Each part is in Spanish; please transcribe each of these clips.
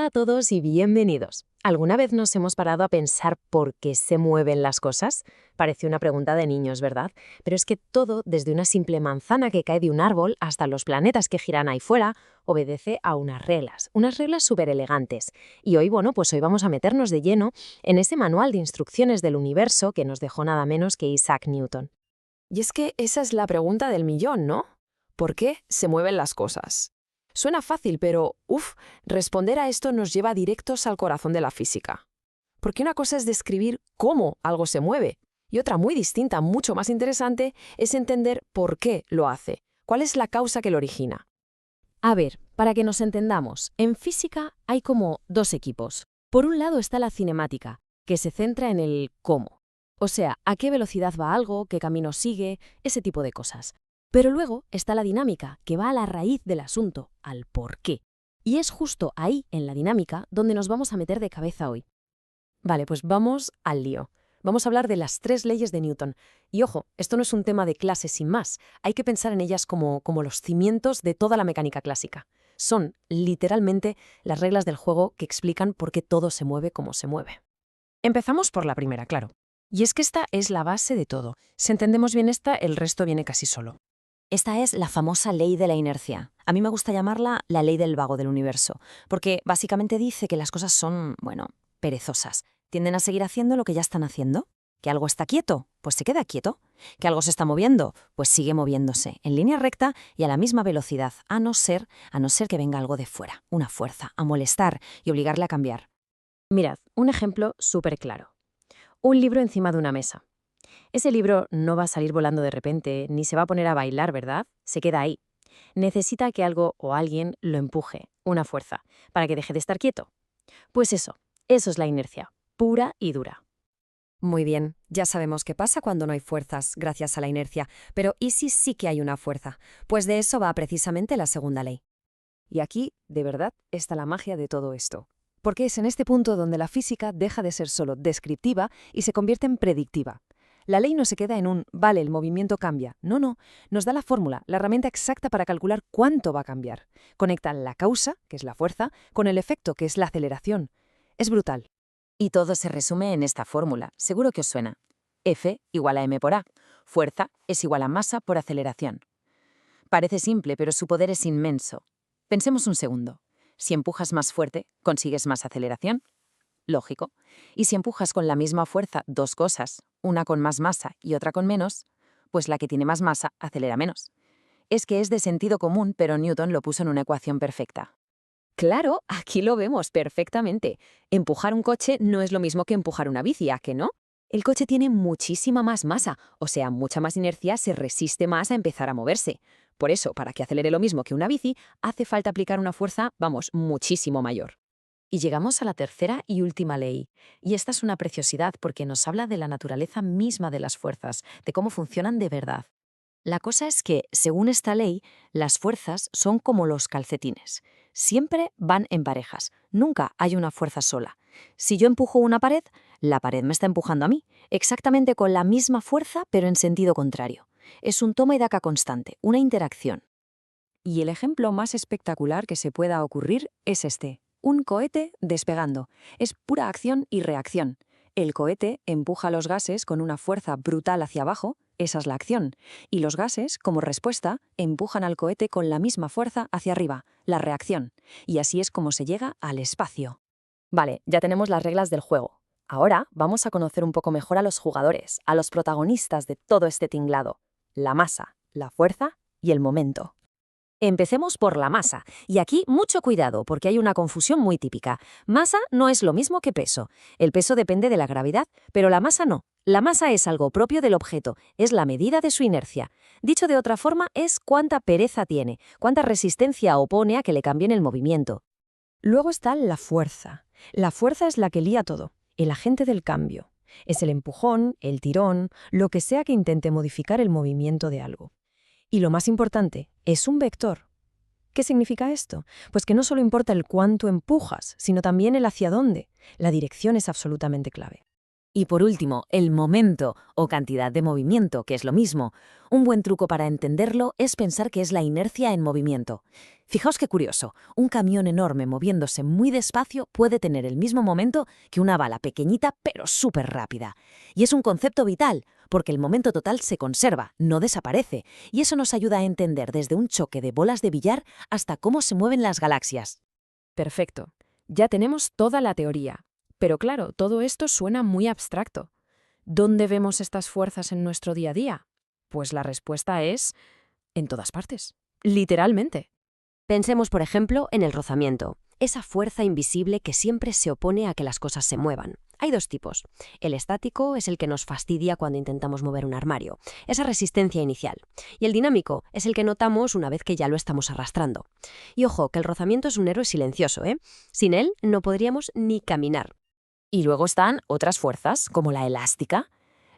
Hola a todos y bienvenidos. ¿Alguna vez nos hemos parado a pensar por qué se mueven las cosas? Parece una pregunta de niños, ¿verdad? Pero es que todo, desde una simple manzana que cae de un árbol hasta los planetas que giran ahí fuera, obedece a unas reglas súper elegantes. Y hoy, pues hoy vamos a meternos de lleno en ese manual de instrucciones del universo que nos dejó nada menos que Isaac Newton. Y es que esa es la pregunta del millón, ¿no? ¿Por qué se mueven las cosas? Suena fácil, pero, responder a esto nos lleva directos al corazón de la física. Porque una cosa es describir cómo algo se mueve, y otra muy distinta, mucho más interesante, es entender por qué lo hace, cuál es la causa que lo origina. A ver, para que nos entendamos, en física hay como dos equipos. Por un lado está la cinemática, que se centra en el cómo. O sea, a qué velocidad va algo, qué camino sigue, ese tipo de cosas. Pero luego está la dinámica, que va a la raíz del asunto, al por qué. Y es justo ahí, en la dinámica, donde nos vamos a meter de cabeza hoy. Vale, pues vamos al lío. Vamos a hablar de las 3 leyes de Newton. Y ojo, esto no es un tema de clase sin más. Hay que pensar en ellas como los cimientos de toda la mecánica clásica. Son, literalmente, las reglas del juego que explican por qué todo se mueve como se mueve. Empezamos por la primera, claro. Y es que esta es la base de todo. Si entendemos bien esta, el resto viene casi solo. Esta es la famosa ley de la inercia. A mí me gusta llamarla la ley del vago del universo, porque básicamente dice que las cosas son, perezosas. Tienden a seguir haciendo lo que ya están haciendo. ¿Que algo está quieto? Pues se queda quieto. ¿Que algo se está moviendo? Pues sigue moviéndose, en línea recta y a la misma velocidad, a no ser que venga algo de fuera, una fuerza, a molestar y obligarle a cambiar. Mirad, un ejemplo súper claro. Un libro encima de una mesa. Ese libro no va a salir volando de repente, ni se va a poner a bailar, ¿verdad? Se queda ahí. Necesita que algo o alguien lo empuje, una fuerza, para que deje de estar quieto. Pues eso es la inercia, pura y dura. Muy bien, ya sabemos qué pasa cuando no hay fuerzas, gracias a la inercia, pero ¿y si sí que hay una fuerza? Pues de eso va precisamente la segunda ley. Y aquí, de verdad, está la magia de todo esto. Porque es en este punto donde la física deja de ser solo descriptiva y se convierte en predictiva. La ley no se queda en un, vale, el movimiento cambia. No, nos da la fórmula, la herramienta exacta para calcular cuánto va a cambiar. Conecta la causa, que es la fuerza, con el efecto, que es la aceleración. Es brutal. Y todo se resume en esta fórmula, seguro que os suena. F igual a m por a. Fuerza es igual a masa por aceleración. Parece simple, pero su poder es inmenso. Pensemos un segundo. Si empujas más fuerte, ¿consigues más aceleración? Lógico. Y si empujas con la misma fuerza dos cosas, una con más masa y otra con menos, pues la que tiene más masa acelera menos. Es que es de sentido común, pero Newton lo puso en una ecuación perfecta. Claro, aquí lo vemos perfectamente. Empujar un coche no es lo mismo que empujar una bici, ¿a que no? El coche tiene muchísima más masa, o sea, mucha más inercia, se resiste más a empezar a moverse. Por eso, para que acelere lo mismo que una bici, hace falta aplicar una fuerza, muchísimo mayor. Y llegamos a la tercera y última ley. Y esta es una preciosidad porque nos habla de la naturaleza misma de las fuerzas, de cómo funcionan de verdad. La cosa es que, según esta ley, las fuerzas son como los calcetines. Siempre van en parejas, nunca hay una fuerza sola. Si yo empujo una pared, la pared me está empujando a mí, exactamente con la misma fuerza, pero en sentido contrario. Es un toma y daca constante, una interacción. Y el ejemplo más espectacular que se pueda ocurrir es este. Un cohete despegando. Es pura acción y reacción. El cohete empuja los gases con una fuerza brutal hacia abajo, esa es la acción. Y los gases, como respuesta, empujan al cohete con la misma fuerza hacia arriba, la reacción. Y así es como se llega al espacio. Vale, ya tenemos las reglas del juego. Ahora vamos a conocer un poco mejor a los jugadores, a los protagonistas de todo este tinglado. La masa, la fuerza y el momento. Empecemos por la masa, y aquí mucho cuidado porque hay una confusión muy típica. Masa no es lo mismo que peso. El peso depende de la gravedad, pero la masa no. La masa es algo propio del objeto, es la medida de su inercia. Dicho de otra forma, es cuánta pereza tiene, cuánta resistencia opone a que le cambien el movimiento. Luego está la fuerza. La fuerza es la que lía todo, el agente del cambio. Es el empujón, el tirón, lo que sea que intente modificar el movimiento de algo. Y lo más importante, es un vector. ¿Qué significa esto? Pues que no solo importa el cuánto empujas, sino también el hacia dónde. La dirección es absolutamente clave. Y por último, el momento o cantidad de movimiento, que es lo mismo. Un buen truco para entenderlo es pensar que es la inercia en movimiento. Fijaos qué curioso, un camión enorme moviéndose muy despacio puede tener el mismo momento que una bala pequeñita pero súper rápida. Y es un concepto vital, porque el momento total se conserva, no desaparece, y eso nos ayuda a entender desde un choque de bolas de billar hasta cómo se mueven las galaxias. Perfecto. Ya tenemos toda la teoría. Pero claro, todo esto suena muy abstracto. ¿Dónde vemos estas fuerzas en nuestro día a día? Pues la respuesta es en todas partes. Literalmente. Pensemos, por ejemplo, en el rozamiento, esa fuerza invisible que siempre se opone a que las cosas se muevan. Hay dos tipos. El estático es el que nos fastidia cuando intentamos mover un armario, esa resistencia inicial. Y el dinámico es el que notamos una vez que ya lo estamos arrastrando. Y ojo, que el rozamiento es un héroe silencioso, ¿eh? Sin él no podríamos ni caminar. Y luego están otras fuerzas, como la elástica,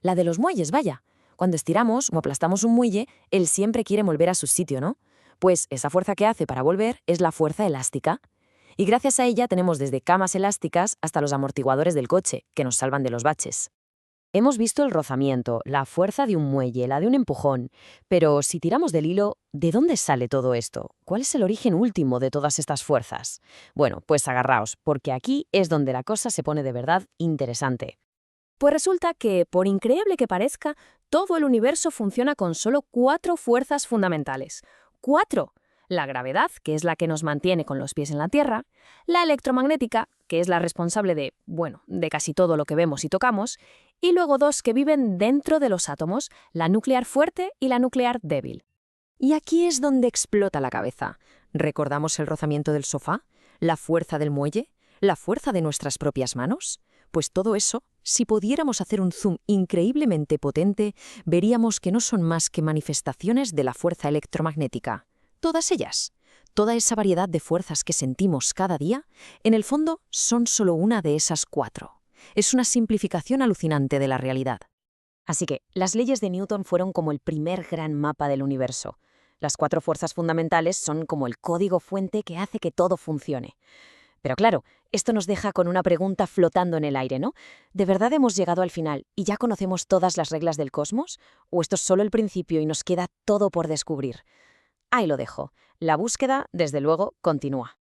la de los muelles, vaya. Cuando estiramos o aplastamos un muelle, él siempre quiere volver a su sitio, ¿no? Pues esa fuerza que hace para volver es la fuerza elástica. Y gracias a ella tenemos desde camas elásticas hasta los amortiguadores del coche, que nos salvan de los baches. Hemos visto el rozamiento, la fuerza de un muelle, la de un empujón. Pero si tiramos del hilo, ¿de dónde sale todo esto? ¿Cuál es el origen último de todas estas fuerzas? Bueno, pues agarraos, porque aquí es donde la cosa se pone de verdad interesante. Pues resulta que, por increíble que parezca, todo el universo funciona con solo 4 fuerzas fundamentales. ¡4! La gravedad, que es la que nos mantiene con los pies en la Tierra, la electromagnética, que es la responsable de casi todo lo que vemos y tocamos, y luego 2 que viven dentro de los átomos, la nuclear fuerte y la nuclear débil. Y aquí es donde explota la cabeza. ¿Recordamos el rozamiento del sofá? ¿La fuerza del muelle? ¿La fuerza de nuestras propias manos? Pues todo eso, si pudiéramos hacer un zoom increíblemente potente, veríamos que no son más que manifestaciones de la fuerza electromagnética. Todas ellas, toda esa variedad de fuerzas que sentimos cada día, en el fondo son solo una de esas 4. Es una simplificación alucinante de la realidad. Así que las leyes de Newton fueron como el primer gran mapa del universo. Las 4 fuerzas fundamentales son como el código fuente que hace que todo funcione. Pero claro, esto nos deja con una pregunta flotando en el aire, ¿no? ¿De verdad hemos llegado al final y ya conocemos todas las reglas del cosmos? ¿O esto es solo el principio y nos queda todo por descubrir? Ahí lo dejo. La búsqueda, desde luego, continúa.